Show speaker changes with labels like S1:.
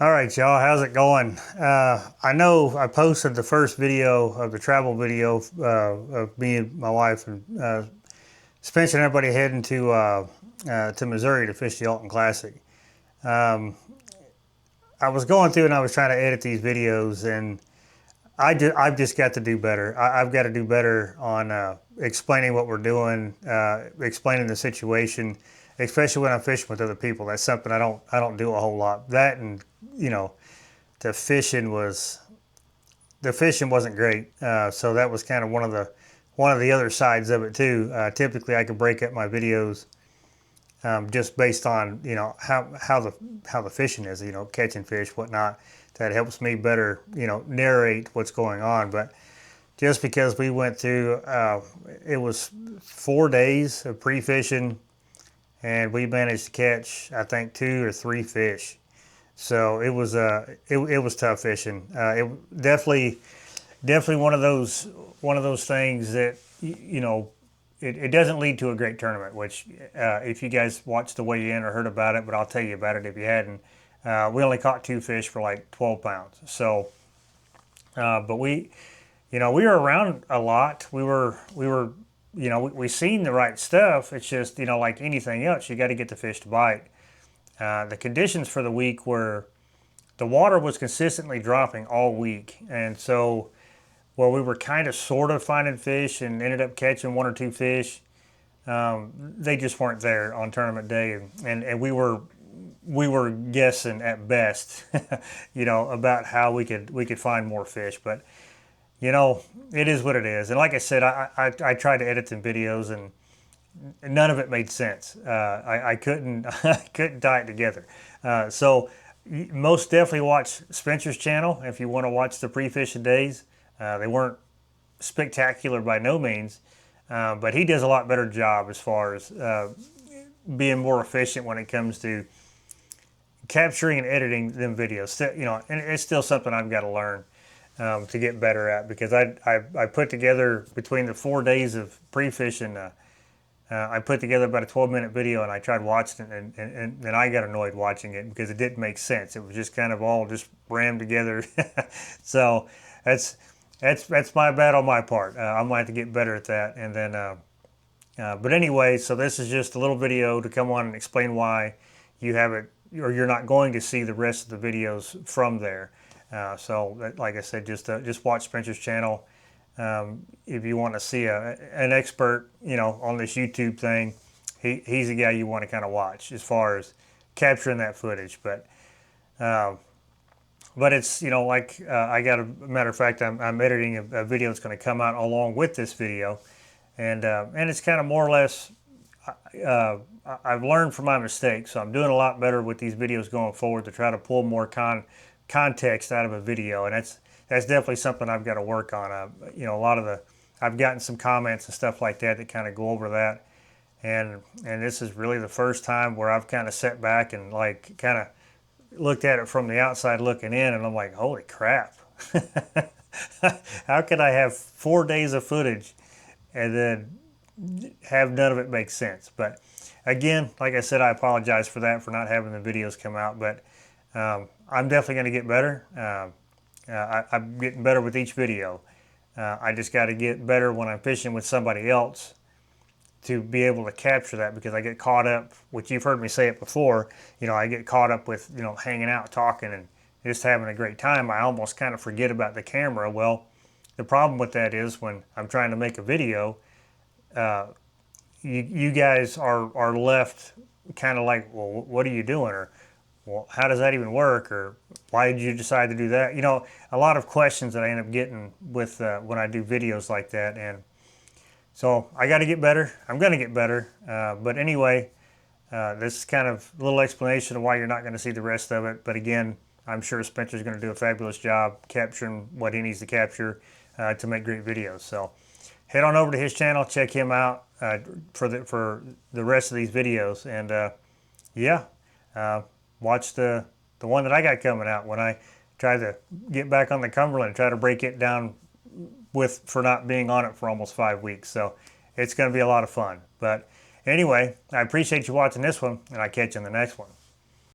S1: All right, y'all, how's it going? I know I posted the first video of the travel video of me and my wife and Spencer and everybody heading to Missouri to fish the Alton Classic. Um, I was going through and I was trying to edit these videos, and I've just got to do better. I've got to do better on explaining what we're doing, explaining the situation, especially when I'm fishing with other people. That's something I don't do a whole lot. That and you know the fishing wasn't great, so that was kind of one of the other sides of it too. Typically, I could break up my videos just based on how the fishing is, catching fish, whatnot. That helps me better, narrate what's going on. But just because we went through, it was 4 days of pre-fishing, and we managed to catch, I think, 2 or 3 fish. So it was tough fishing. It definitely one of those things that it doesn't lead to a great tournament. Which if you guys watched the weigh in or heard about it, but I'll tell you about it if you hadn't. We only caught 2 fish for like 12 pounds. So, but we were around a lot. We seen the right stuff. It's just like anything else, you got to get the fish to bite. The conditions for the week were the water was consistently dropping all week, and so we were kind of sort of finding fish and ended up catching 1 or 2 fish. They just weren't there on tournament day, and we were guessing at best, about how we could find more fish. But it is what it is. And like I said, I tried to edit some videos and none of it made sense. I couldn't I couldn't tie it together. So most definitely watch Spencer's channel if you want to watch the pre-fishing days. They weren't spectacular by no means, but he does a lot better job as far as being more efficient when it comes to capturing and editing them videos. And it's still something I've got to learn to get better at, because I put together, between the 4 days of pre-fishing, I put together about a 12-minute video, and I tried watching it, and I got annoyed watching it because it didn't make sense. It was just kind of all just rammed together. So that's my bad on my part. I might have to get better at that. And then, but anyway, so this is just a little video to come on and explain why you have it, or you're not going to see the rest of the videos from there. So like I said, just watch Spencer's channel. If you want to see an expert, on this YouTube thing, he's the guy you want to kind of watch as far as capturing that footage. But it's, I got a matter of fact, I'm editing a video that's going to come out along with this video, and it's kind of more or less, I've learned from my mistakes, so I'm doing a lot better with these videos going forward to try to pull more context out of a video, and that's definitely something I've got to work on. I've gotten some comments and stuff like that kind of go over that, and this is really the first time where I've kind of sat back and like kind of looked at it from the outside looking in, and I'm like, holy crap. How could I have 4 days of footage and then have none of it make sense? But again, like I said, I apologize for that, for not having the videos come out, but I'm definitely going to get better. I'm getting better with each video. I just got to get better when I'm fishing with somebody else to be able to capture that, because I get caught up, which you've heard me say it before, I get caught up with, hanging out, talking, and just having a great time. I almost kind of forget about the camera. Well, the problem with that is when I'm trying to make a video, you guys are left kind of like, well, what are you doing? Or, well, how does that even work? Or why did you decide to do that? A lot of questions that I end up getting with when I do videos like that. And so I got to get better. I'm going to get better. But anyway, this is kind of a little explanation of why you're not going to see the rest of it. But again, I'm sure Spencer's going to do a fabulous job capturing what he needs to capture to make great videos. So head on over to his channel, check him out for the rest of these videos. And watch the one that I got coming out when I try to get back on the Cumberland and try to break it down for not being on it for almost 5 weeks. So it's going to be a lot of fun. But anyway, I appreciate you watching this one, and I'll catch you in the next one.